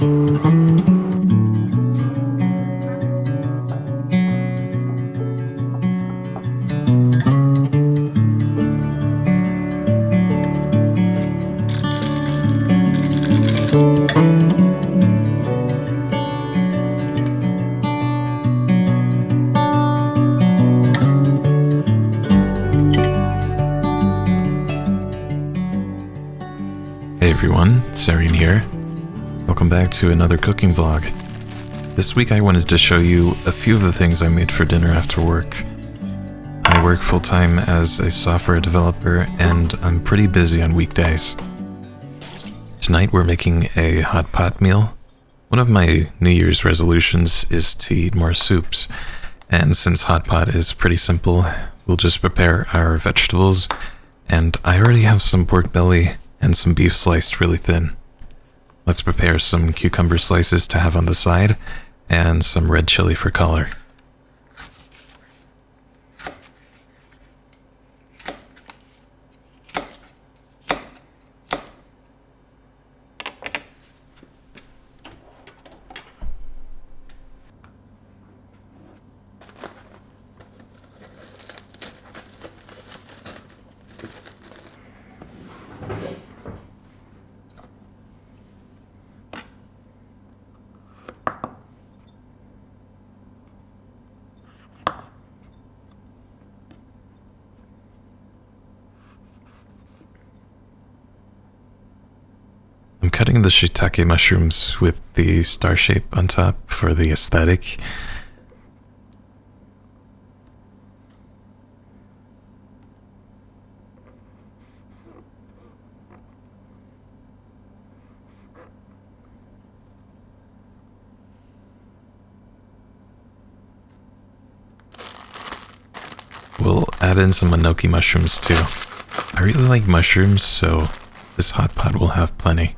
Hey everyone, Sareen here. Welcome back to another cooking vlog. This week I wanted to show you a few of the things I made for dinner after work. I work full-time as a software developer and I'm pretty busy on weekdays. Tonight we're making a hot pot meal. One of my New Year's resolutions is to eat more soups, and since hot pot is pretty simple, we'll just prepare our vegetables, and I already have some pork belly and some beef sliced really thin. Let's prepare some cucumber slices to have on the side, and some red chili for color. I'm cutting the shiitake mushrooms with the star shape on top for the aesthetic. We'll add in some enoki mushrooms too. I really like mushrooms, so this hot pot will have plenty.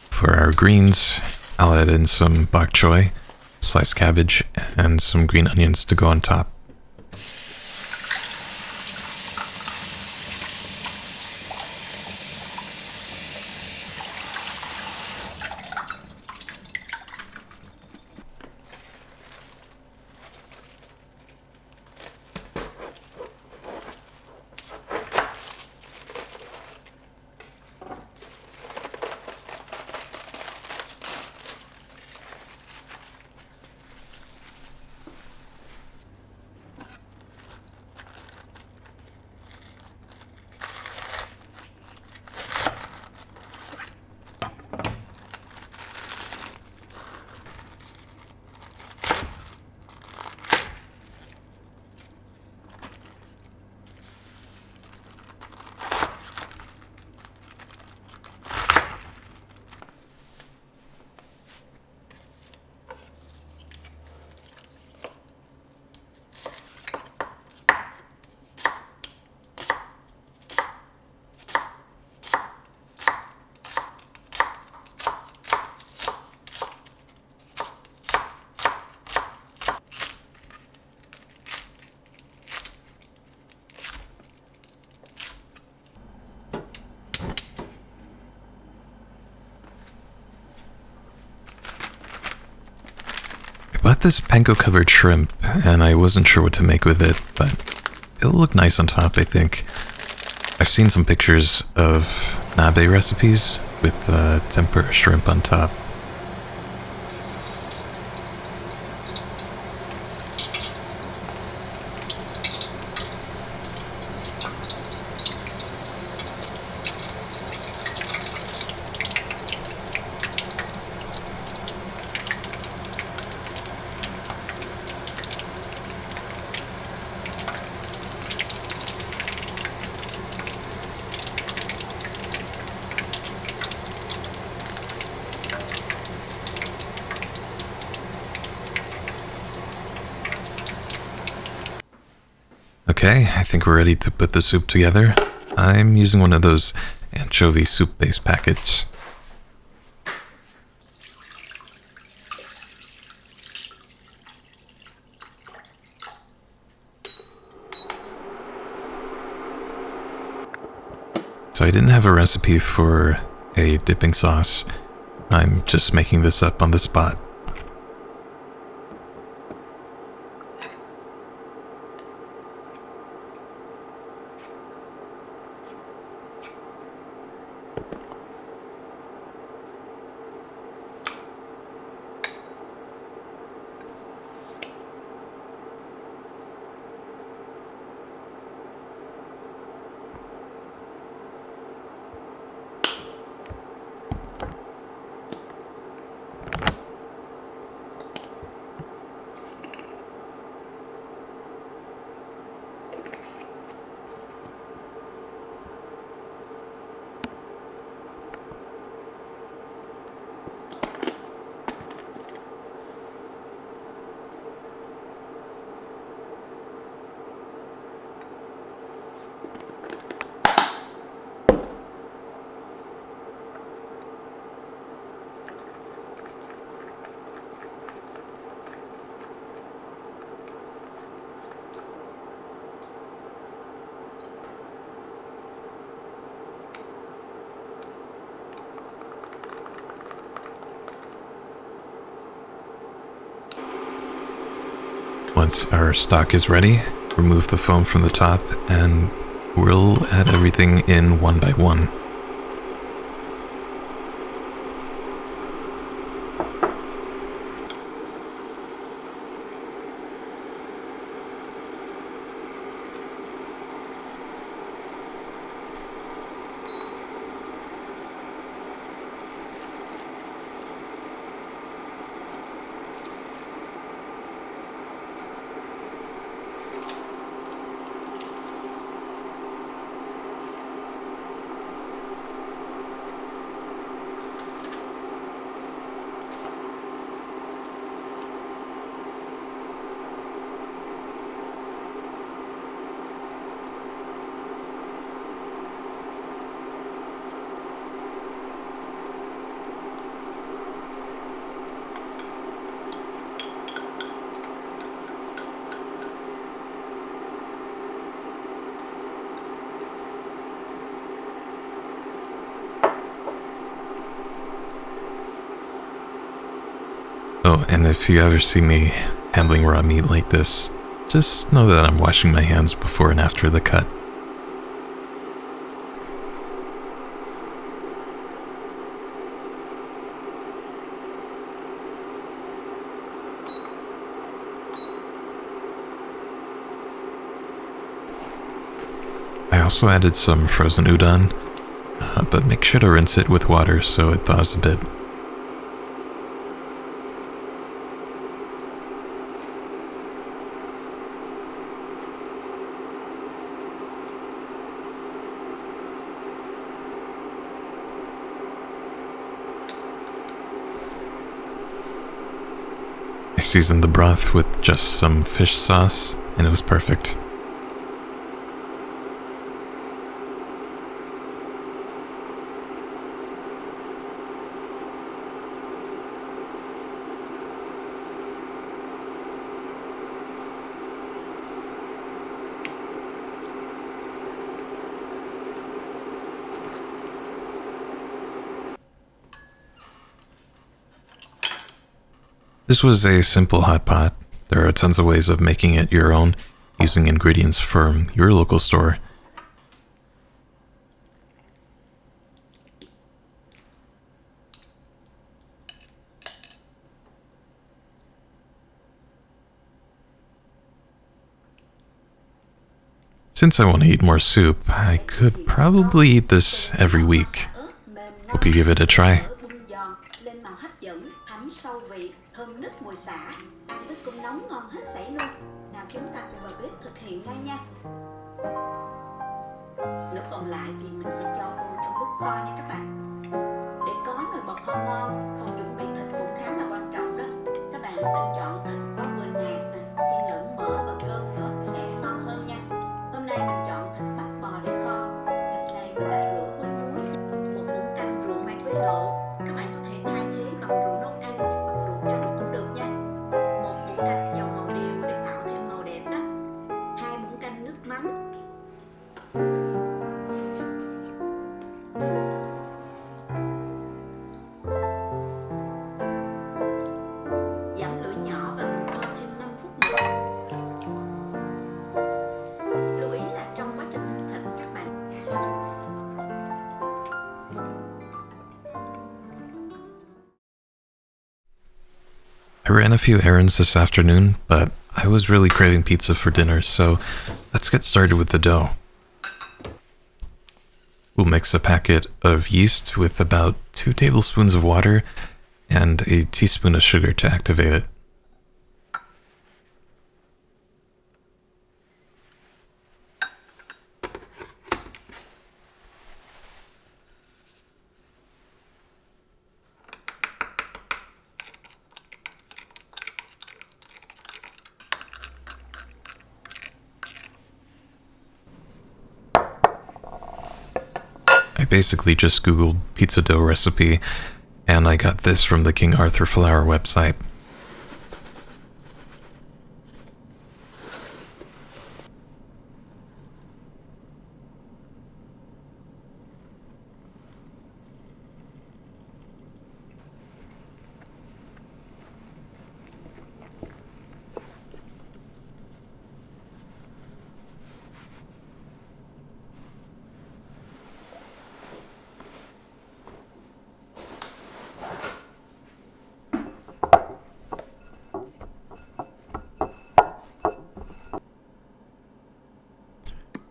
For our greens, I'll add in some bok choy, sliced cabbage, and some green onions to go on top. I bought this panko covered shrimp and I wasn't sure what to make with it, but it'll look nice on top, I think. I've seen some pictures of nabe recipes with tempura shrimp on top. Okay, I think we're ready to put the soup together. I'm using one of those anchovy soup base packets. So I didn't have a recipe for a dipping sauce. I'm just making this up on the spot. Once our stock is ready, remove the foam from the top and we'll add everything in one by one. Oh, and if you ever see me handling raw meat like this, just know that I'm washing my hands before and after the cut. I also added some frozen udon, but make sure to rinse it with water so it thaws a bit. I seasoned the broth with just some fish sauce, and it was perfect. This was a simple hot pot. There are tons of ways of making it your own, using ingredients from your local store. Since I want to eat more soup, I could probably eat this every week. Hope you give it a try. Nước còn lại thì mình sẽ cho vô trong lúc kho nha các bạn. Để có nồi bọt kho ngon, khâu chuẩn bị thịt cũng khá là quan trọng đó. Các bạn nên chọn thịt có vừa nạc nè, xen lẫn mỡ và cơm nữa sẽ ngon hơn nha. Hôm nay mình chọn thịt bắp bò để kho. Thịt này mình đã rửa với muối, một muỗng canh rượu mai quế độ. Các bạn có thể thay thế bằng rượu nấu ăn hoặc rượu trắng cũng được nha. Một muỗng canh dầu màu điều để tạo thêm màu đẹp đó. 2 muỗng canh nước mắm. I ran a few errands this afternoon, but I was really craving pizza for dinner, so let's get started with the dough. We'll mix a packet of yeast with about 2 tablespoons of water and a teaspoon of sugar to activate it. I basically just Googled pizza dough recipe, and I got this from the King Arthur Flour website.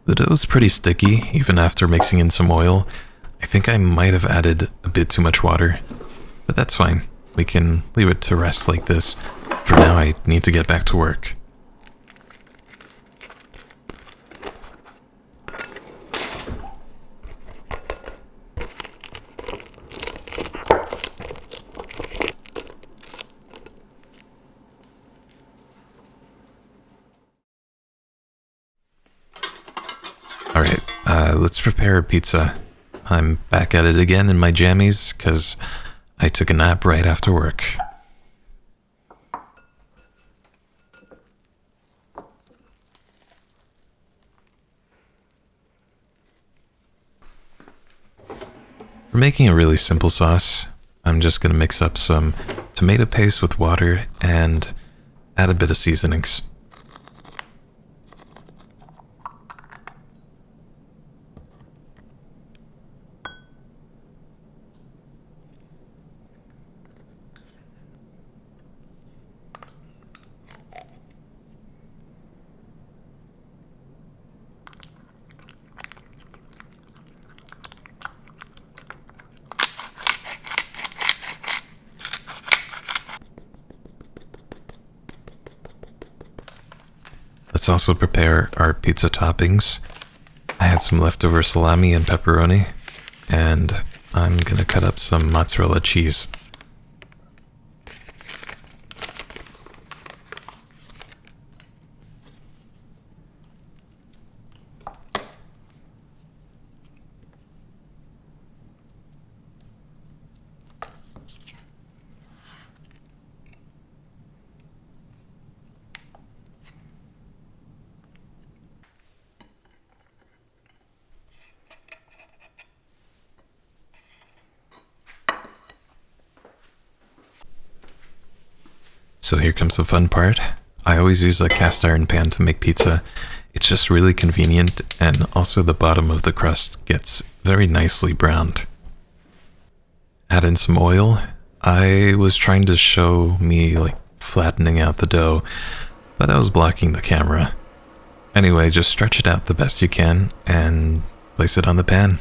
The dough's pretty sticky, even after mixing in some oil. I think I might have added a bit too much water, but that's fine. We can leave it to rest like this. For now, I need to get back to work. Alright, let's prepare a pizza. I'm back at it again in my jammies, because I took a nap right after work. For making a really simple sauce, I'm just going to mix up some tomato paste with water and add a bit of seasonings. Let's also prepare our pizza toppings. I had some leftover salami and pepperoni, and I'm gonna cut up some mozzarella cheese. So here comes the fun part. I always use a cast iron pan to make pizza. It's just really convenient, and also the bottom of the crust gets very nicely browned. Add in some oil. I was trying to show me like flattening out the dough, but I was blocking the camera. Anyway, just stretch it out the best you can and place it on the pan.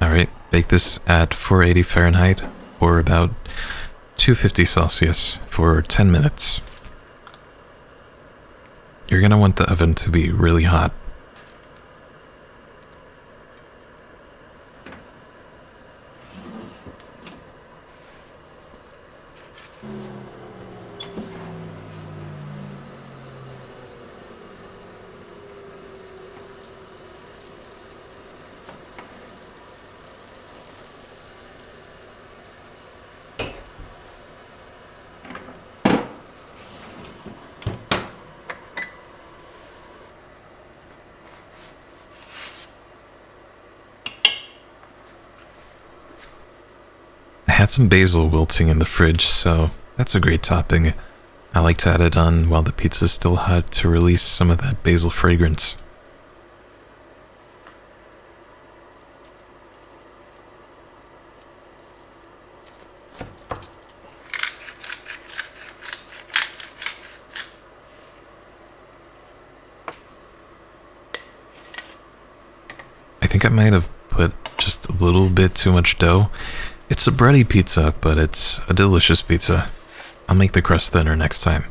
Alright, bake this at 480 Fahrenheit or about 250 Celsius for 10 minutes. You're going to want the oven to be really hot. had some basil wilting in the fridge, so that's a great topping. I like to add it on while the pizza's still hot to release some of that basil fragrance. I think I might have put just a little bit too much dough. It's a bready pizza, but it's a delicious pizza. I'll make the crust thinner next time.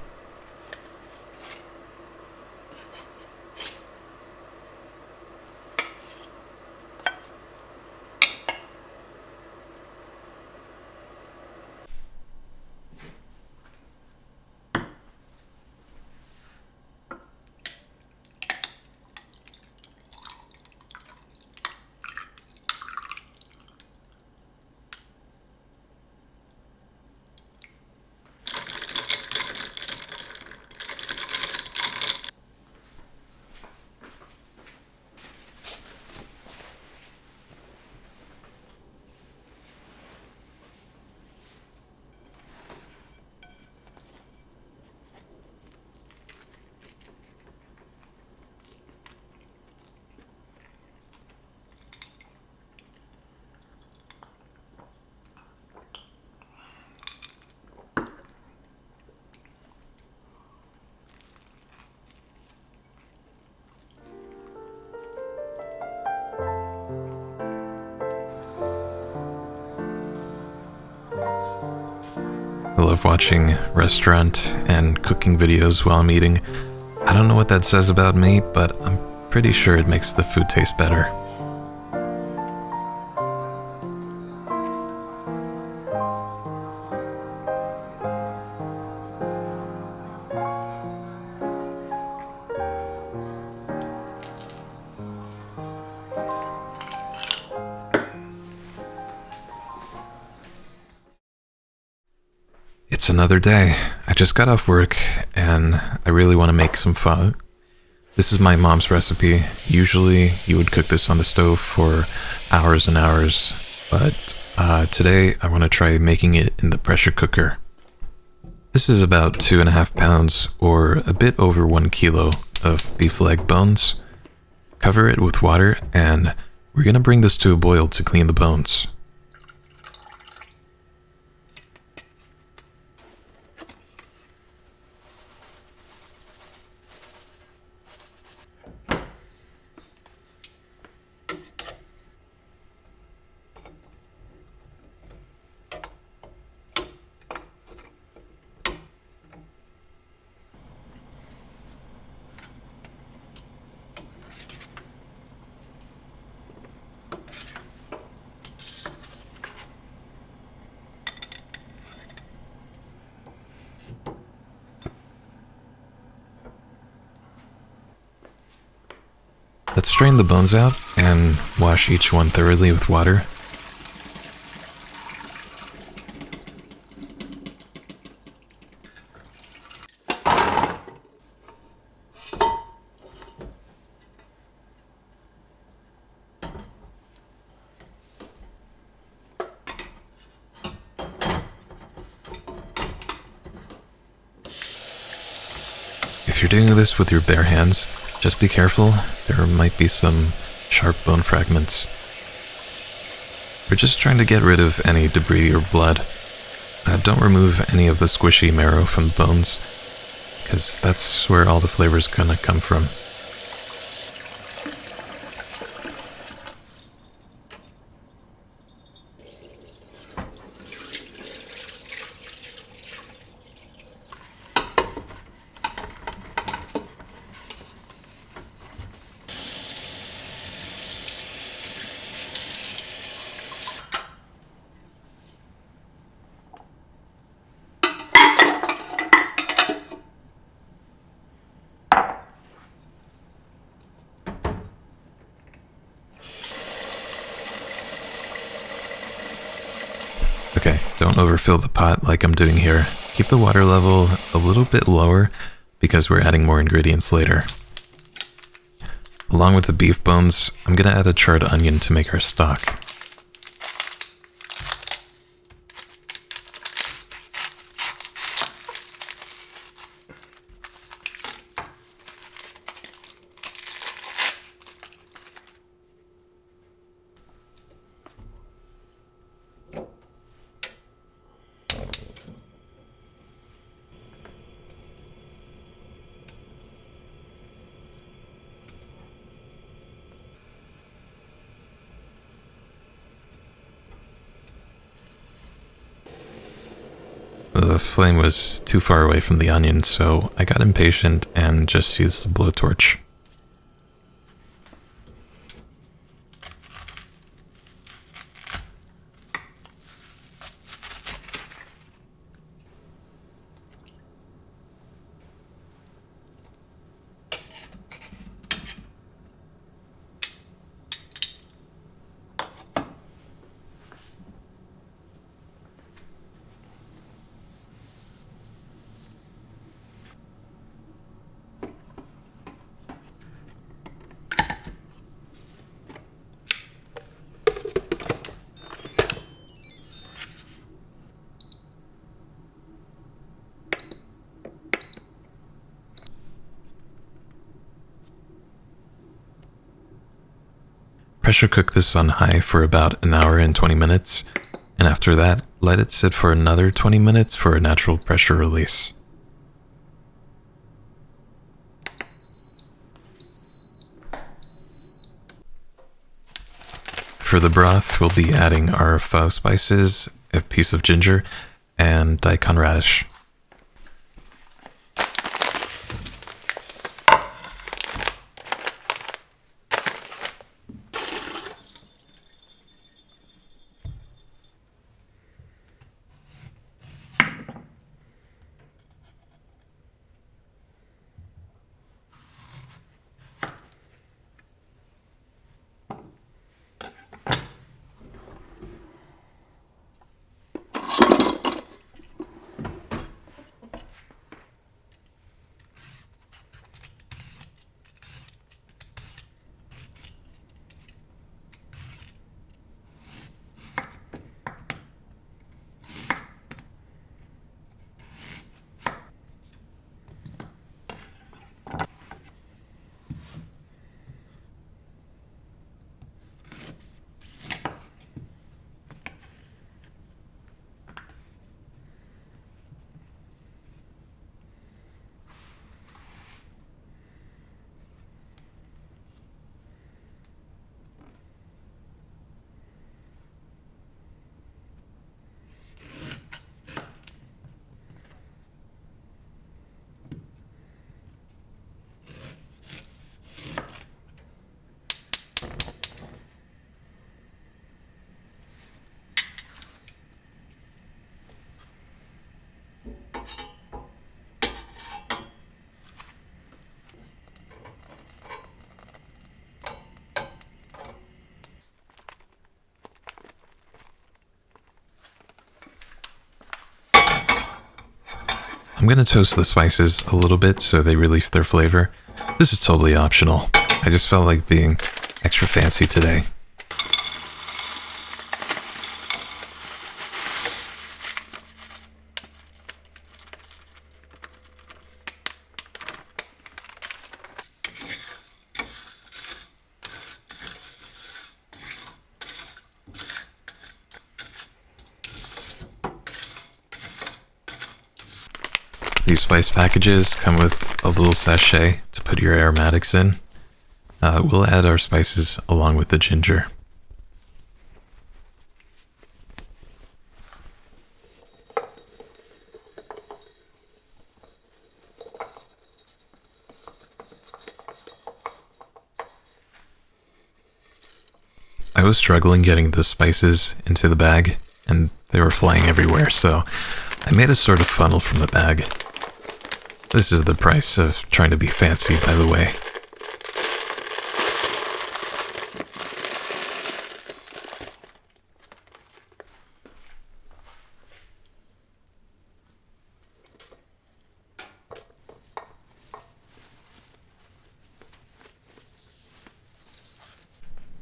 I love watching restaurant and cooking videos while I'm eating. I don't know what that says about me, but I'm pretty sure it makes the food taste better. It's another day. I just got off work and I really want to make some pho. This is my mom's recipe. Usually you would cook this on the stove for hours and hours, but today I want to try making it in the pressure cooker. This is about 2.5 pounds or a bit over 1 kilo of beef leg bones. Cover it with water and we're going to bring this to a boil to clean the bones. Let's strain the bones out and wash each one thoroughly with water. If you're doing this with your bare hands, just be careful, there might be some sharp bone fragments. We're just trying to get rid of any debris or blood. Don't remove any of the squishy marrow from the bones, because that's where all the flavor's gonna come from. Okay, don't overfill the pot like I'm doing here. Keep the water level a little bit lower because we're adding more ingredients later. Along with the beef bones, I'm gonna add a charred onion to make our stock. The flame was too far away from the onion, so I got impatient and just used the blowtorch. Pressure cook this on high for about an hour and 20 minutes, and after that, let it sit for another 20 minutes for a natural pressure release. For the broth, we'll be adding our pho spices, a piece of ginger, and daikon radish. I'm gonna toast the spices a little bit so they release their flavor. This is totally optional. I just felt like being extra fancy today. These spice packages come with a little sachet to put your aromatics in. We'll add our spices along with the ginger. I was struggling getting the spices into the bag, and they were flying everywhere, so I made a sort of funnel from the bag. This is the price of trying to be fancy, by the way.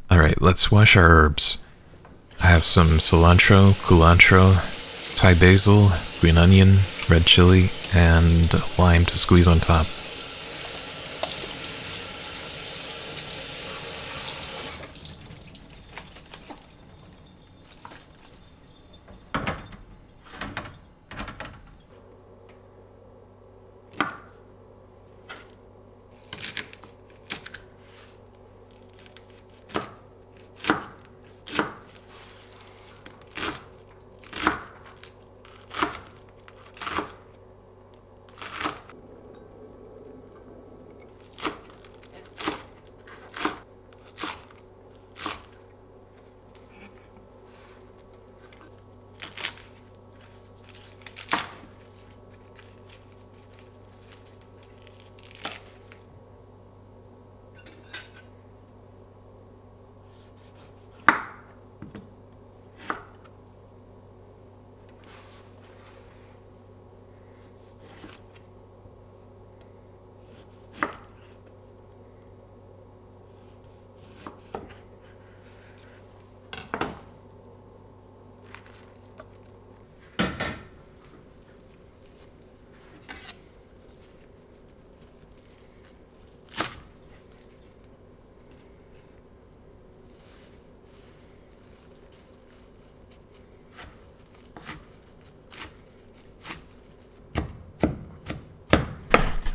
Alright, let's wash our herbs. I have some cilantro, culantro, Thai basil, green onion, red chili, and lime to squeeze on top.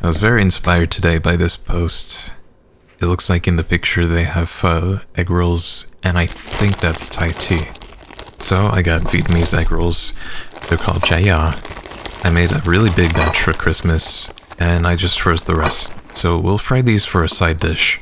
I was very inspired today by this post. It looks like in the picture they have pho, egg rolls, and I think that's Thai tea. So I got Vietnamese egg rolls. They're called chaya. I made a really big batch for Christmas, and I just froze the rest. So we'll fry these for a side dish.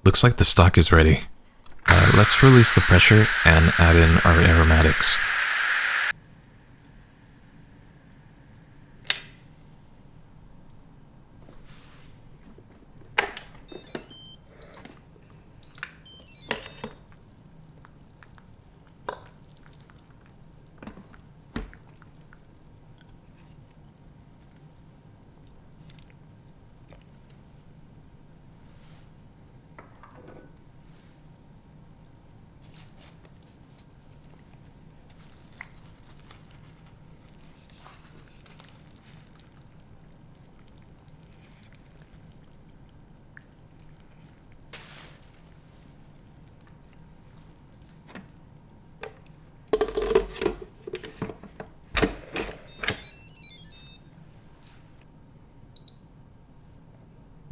Looks like the stock is ready. Let's release the pressure and add in our aromatics.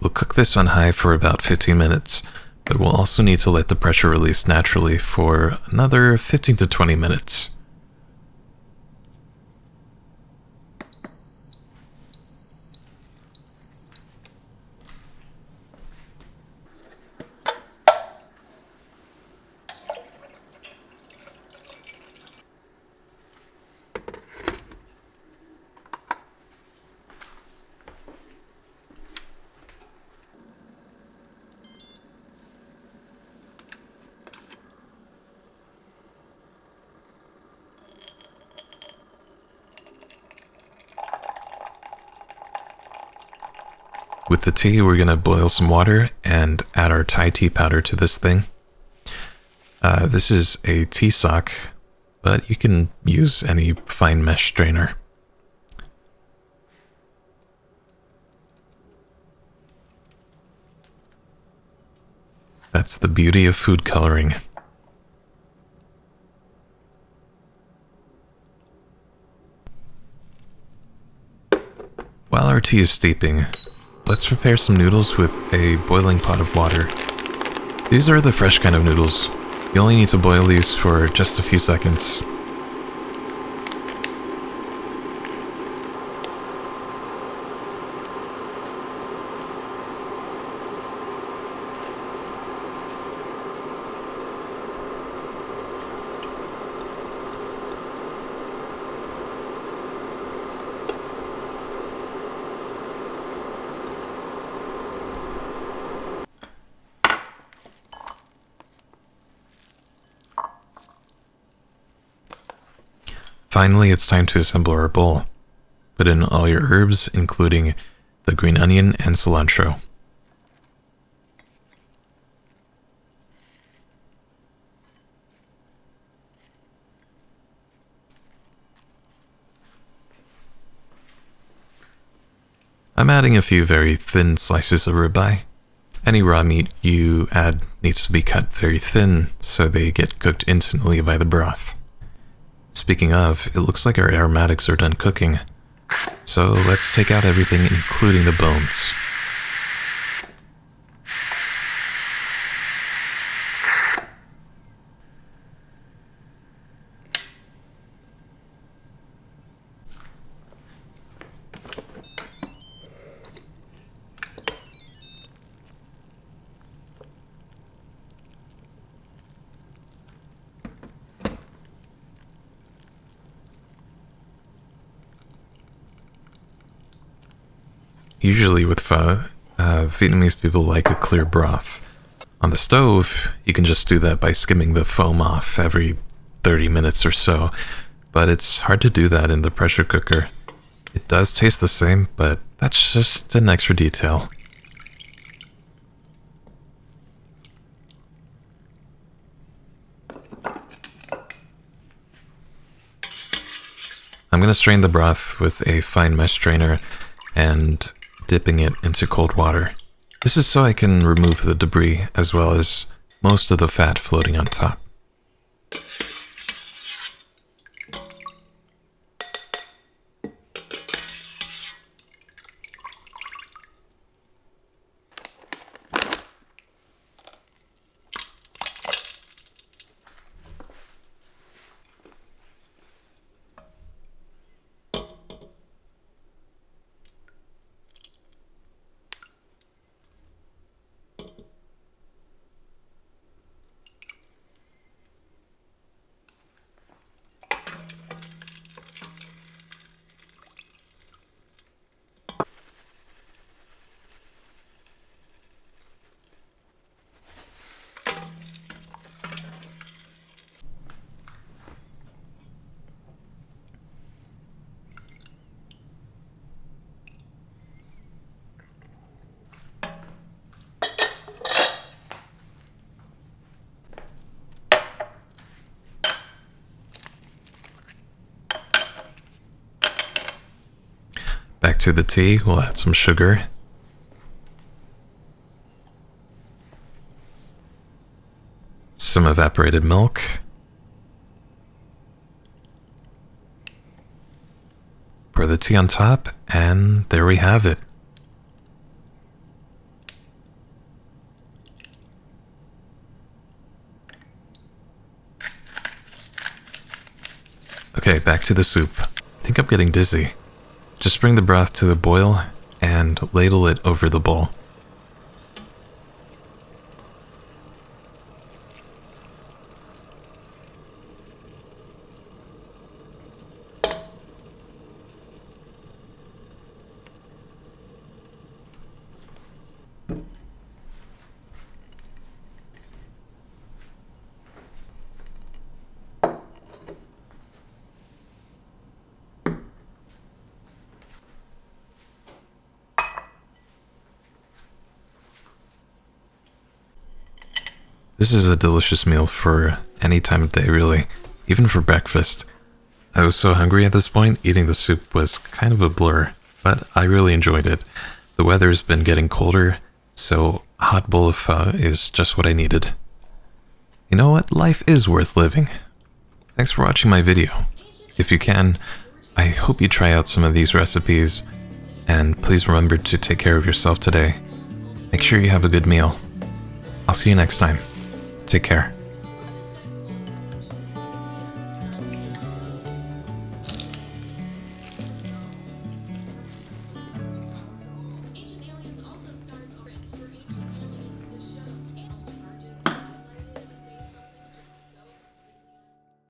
We'll cook this on high for about 15 minutes, but we'll also need to let the pressure release naturally for another 15 to 20 minutes. With the tea, we're going to boil some water and add our Thai tea powder to this thing. This is a tea sock, but you can use any fine mesh strainer. That's the beauty of food coloring. While our tea is steeping, let's prepare some noodles with a boiling pot of water. These are the fresh kind of noodles. You only need to boil these for just a few seconds. Finally, it's time to assemble our bowl. Put in all your herbs, including the green onion and cilantro. I'm adding a few very thin slices of ribeye. Any raw meat you add needs to be cut very thin so they get cooked instantly by the broth. Speaking of, it looks like our aromatics are done cooking. So let's take out everything, including the bones. Usually with pho, Vietnamese people like a clear broth. On the stove, you can just do that by skimming the foam off every 30 minutes or so, but it's hard to do that in the pressure cooker. It does taste the same, but that's just an extra detail. I'm going to strain the broth with a fine mesh strainer and dipping it into cold water. This is so I can remove the debris as well as most of the fat floating on top. Back to the tea, we'll add some sugar. Some evaporated milk. Pour the tea on top, and there we have it. Okay, back to the soup. I think I'm getting dizzy. Just bring the broth to the boil and ladle it over the bowl. This is a delicious meal for any time of day, really, even for breakfast. I was so hungry at this point, eating the soup was kind of a blur, but I really enjoyed it. The weather's been getting colder, so a hot bowl of pho is just what I needed. You know what? Life is worth living. Thanks for watching my video. If you can, I hope you try out some of these recipes, and please remember to take care of yourself today. Make sure you have a good meal. I'll see you next time. Take care.